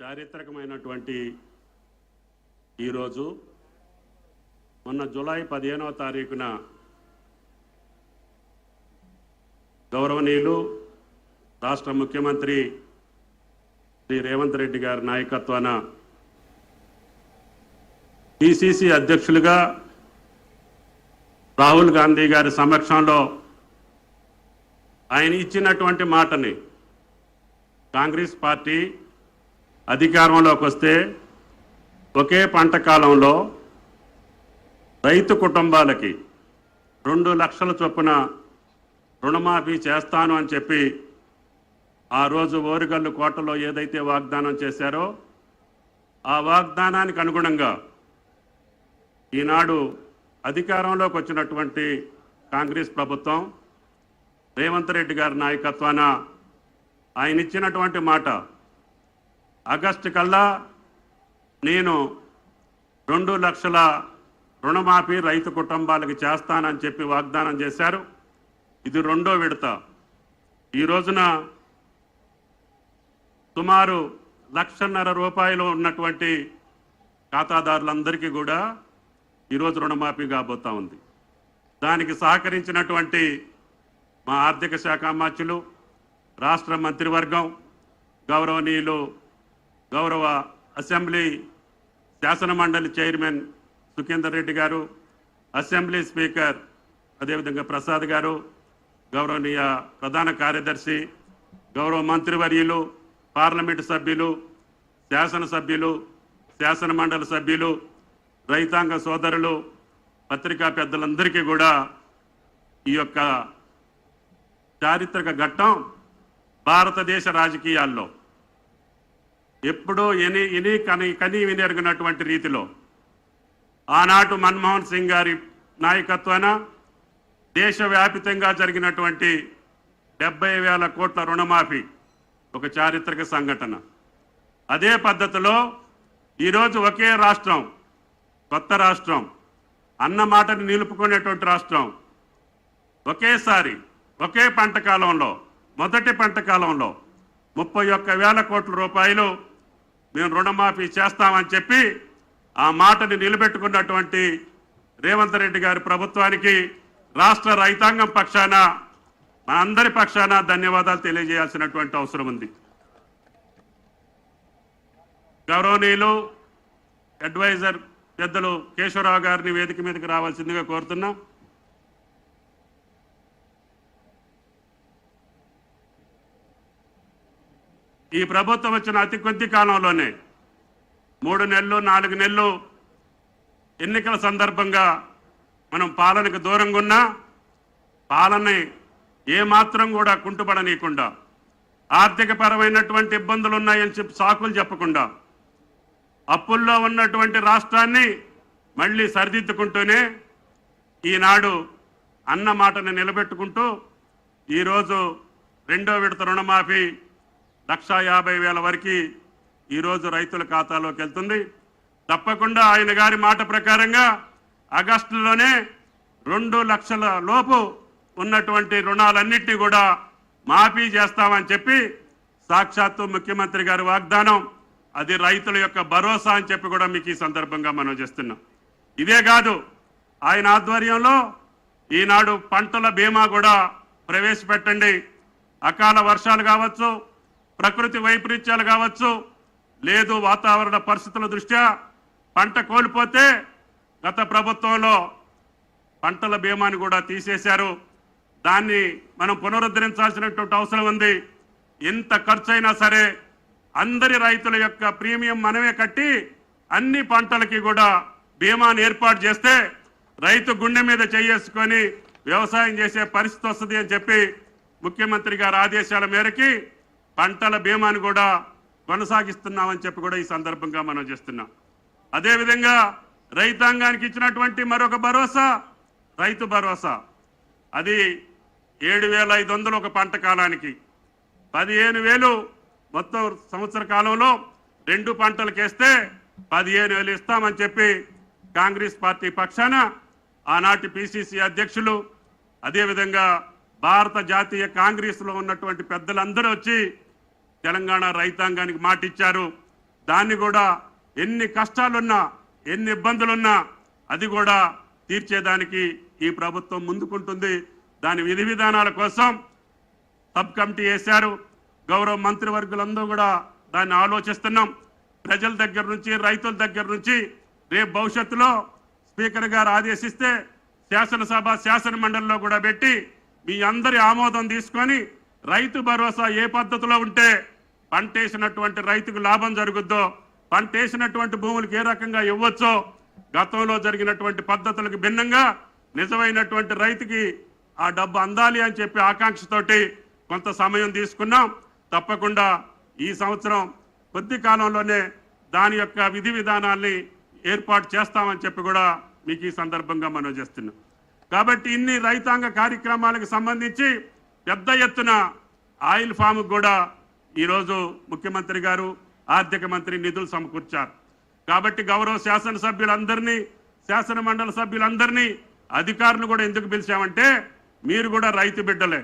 చారిత్రకమైనటువంటి ఈరోజు మొన్న జూలై 15వ తారీఖున గౌరవనీయులు రాష్ట్ర ముఖ్యమంత్రి శ్రీ రేవంత్ రెడ్డి గారి నాయకత్వాన పిసిసి అధ్యక్షులుగా రాహుల్ గాంధీ గారి సమక్షంలో ఆయన ఇచ్చినటువంటి మాటని కాంగ్రెస్ పార్టీ అధికారంలోకి వస్తే ఒకే పంట కాలంలో రైతు కుటుంబాలకి 2 లక్షల చొప్పున రుణమాఫీ చేస్తాను అని చెప్పి ఆ రోజు ఓరుగల్లు కోటలో ఏదైతే వాగ్దానం చేశారో ఆ వాగ్దానానికి అనుగుణంగా ఈనాడు అధికారంలోకి వచ్చినటువంటి కాంగ్రెస్ ప్రభుత్వం రేవంత్ రెడ్డి గారి నాయకత్వాన ఆయన ఇచ్చినటువంటి మాట ఆగస్టు కల్లా నేను 2 లక్షల రుణమాఫీ రైతు కుటుంబాలకి చేస్తానని చెప్పి వాగ్దానం చేశారు. ఇది 2వ విడత. ఈ రోజున సుమారు 1,50,000 రూపాయలు ఉన్నటువంటి ఖాతాదారులందరికీ కూడా ఈరోజు రుణమాఫీ కాబోతా ఉంది. దానికి సహకరించినటువంటి మా ఆర్థిక శాఖ మంత్రులు, రాష్ట్ర మంత్రివర్గం, గౌరవనీయులు గౌరవ అసెంబ్లీ శాసన మండలి చైర్మన్ సుఖేందర్ రెడ్డి గారు, అసెంబ్లీ స్పీకర్ అదేవిధంగా ప్రసాద్ గారు, గౌరవనీయ ప్రధాన కార్యదర్శి, గౌరవ మంత్రివర్యులు, పార్లమెంటు సభ్యులు, శాసనసభ్యులు, శాసన మండలి సభ్యులు, రైతాంగ సోదరులు, పత్రికా పెద్దలందరికీ కూడా ఈ యొక్క చారిత్రక ఘట్టం భారతదేశ రాజకీయాల్లో ఎప్పుడూ కని వినెరుగినటువంటి రీతిలో ఆనాటు మన్మోహన్ సింగ్ గారి నాయకత్వాన దేశవ్యాపితంగా జరిగినటువంటి 70,000 కోట్ల రుణమాఫీ ఒక చారిత్రక సంఘటన. అదే పద్ధతిలో ఈరోజు ఒకే రాష్ట్రం, కొత్త రాష్ట్రం, అన్న మాటని నిలుపుకునేటువంటి రాష్ట్రం ఒకేసారి ఒకే పంట కాలంలో మొదటి పంట కాలంలో 31,000 కోట్ల రూపాయలు మేము రుణమాఫీ చేస్తామని చెప్పి ఆ మాటని నిలబెట్టుకున్నటువంటి రేవంత్ రెడ్డి గారి ప్రభుత్వానికి రాష్ట్ర రైతాంగం పక్షాన మనందరి పక్షాన ధన్యవాదాలు తెలియజేయాల్సినటువంటి అవసరం ఉంది. గౌరవనీయులు అడ్వైజర్ పెద్దలు కేశవరావు గారిని వేదిక మీదకి రావాల్సిందిగా కోరుతున్నాం. ఈ ప్రభుత్వం వచ్చిన అతి కొద్ది కాలంలోనే 3 నెలలు 4 నెలలు ఎన్నికల సందర్భంగా మనం పాలనకు దూరంగా ఉన్నా పాలనని ఏమాత్రం కూడా కుంటుపడనీయకుండా, ఆర్థిక పరమైనటువంటి ఇబ్బందులు ఉన్నాయని చెప్పి సాకులు చెప్పకుండా, అప్పుల్లో ఉన్నటువంటి రాష్ట్రాన్ని మళ్ళీ సరిదిద్దుకుంటూనే ఈనాడు అన్న మాటని నిలబెట్టుకుంటూ ఈరోజు 2వ విడత రుణమాఫీ 1,50,000 వరకు ఈరోజు రైతుల ఖాతాలోకి వెళ్తుంది. తప్పకుండా ఆయన గారి మాట ప్రకారంగా ఆగస్టులోనే 2 లక్షల లోపు ఉన్నటువంటి రుణాలన్నింటినీ కూడా మాఫీ చేస్తామని చెప్పి సాక్షాత్తు ముఖ్యమంత్రి గారి వాగ్దానం. అది రైతుల యొక్క భరోసా అని చెప్పి కూడా మీకు ఈ సందర్భంగా మనం చేస్తున్నాం. ఇదే కాదు, ఆయన ఆధ్వర్యంలో ఈనాడు పంటల బీమా కూడా ప్రవేశపెట్టండి. అకాల వర్షాలు కావచ్చు, ప్రకృతి వైపరీత్యాలు కావచ్చు, లేదు వాతావరణ పరిస్థితుల దృష్ట్యా పంట కోల్పోతే గత ప్రభుత్వంలో పంటల బీమాని కూడా తీసేశారు. దాన్ని మనం పునరుద్ధరించాల్సినటువంటి అవసరం ఉంది. ఎంత ఖర్చు అయినా సరే అందరి రైతుల యొక్క ప్రీమియం మనమే కట్టి అన్ని పంటలకి కూడా బీమాని ఏర్పాటు చేస్తే రైతు గుండె మీద చేసుకొని వ్యవసాయం చేసే పరిస్థితి వస్తుంది అని చెప్పి ముఖ్యమంత్రి గారి ఆదేశాల మేరకి పంటల బీమాని కూడా కొనసాగిస్తున్నామని చెప్పి కూడా ఈ సందర్భంగా మనం చేస్తున్నాం. అదేవిధంగా రైతాంగానికి ఇచ్చినటువంటి మరొక భరోసా రైతు భరోసా. అది 7,500 ఒక పంట కాలానికి, 15,000 మొత్తం సంవత్సర కాలంలో 2 పంటలకేస్తే 15,000 ఇస్తామని చెప్పి కాంగ్రెస్ పార్టీ పక్షాన ఆనాటి పిసిసి అధ్యక్షులు అదేవిధంగా భారత జాతీయ కాంగ్రెస్లో ఉన్నటువంటి పెద్దలందరూ వచ్చి తెలంగాణ రైతాంగానికి మాట ఇచ్చారు. దాన్ని కూడా ఎన్ని కష్టాలున్నా ఎన్ని ఇబ్బందులున్నా అది కూడా తీర్చేదానికి ఈ ప్రభుత్వం ముందుకుంటుంది. దాని విధి విధానాల కోసం సబ్ కమిటీ వేశారు. గౌరవ మంత్రివర్గులందరూ కూడా దాన్ని ఆలోచిస్తున్నాం. ప్రజల దగ్గర నుంచి రైతుల దగ్గర నుంచి రేపు భవిష్యత్తులో స్పీకర్ గారు ఆదేశిస్తే శాసనసభ శాసన మండలిలో కూడా పెట్టి మీ అందరి ఆమోదం తీసుకొని రైతు భరోసా ఏ పద్ధతిలో ఉంటే పంటేసినటువంటి రైతుకు లాభం జరుగుద్దో, పంటేసినటువంటి భూములకు ఏ రకంగా ఇవ్వచ్చో, గతంలో జరిగినటువంటి పద్ధతులకు భిన్నంగా నిజమైనటువంటి రైతుకి ఆ డబ్బు అందాలి అని చెప్పి ఆకాంక్షతోటి కొంత సమయం తీసుకున్నాం. తప్పకుండా ఈ సంవత్సరం కొద్ది కాలంలోనే దాని యొక్క విధి విధానాల్ని ఏర్పాటు చేస్తామని చెప్పి కూడా మీకు ఈ సందర్భంగా మనం చేస్తున్నాం. కాబట్టి ఇన్ని రైతాంగ కార్యక్రమాలకు సంబంధించి పెద్ద ఎత్తున ఆయిల్ ఫామ్కు కూడా ఈరోజు ముఖ్యమంత్రి గారు ఆర్థిక మంత్రి నిధులు సమకూర్చారు. కాబట్టి గౌరవ శాసనసభ్యులందరినీ శాసన మండలి సభ్యులందరినీ అధికారులు కూడా ఎందుకు పిలిచామంటే మీరు కూడా రైతు బిడ్డలే.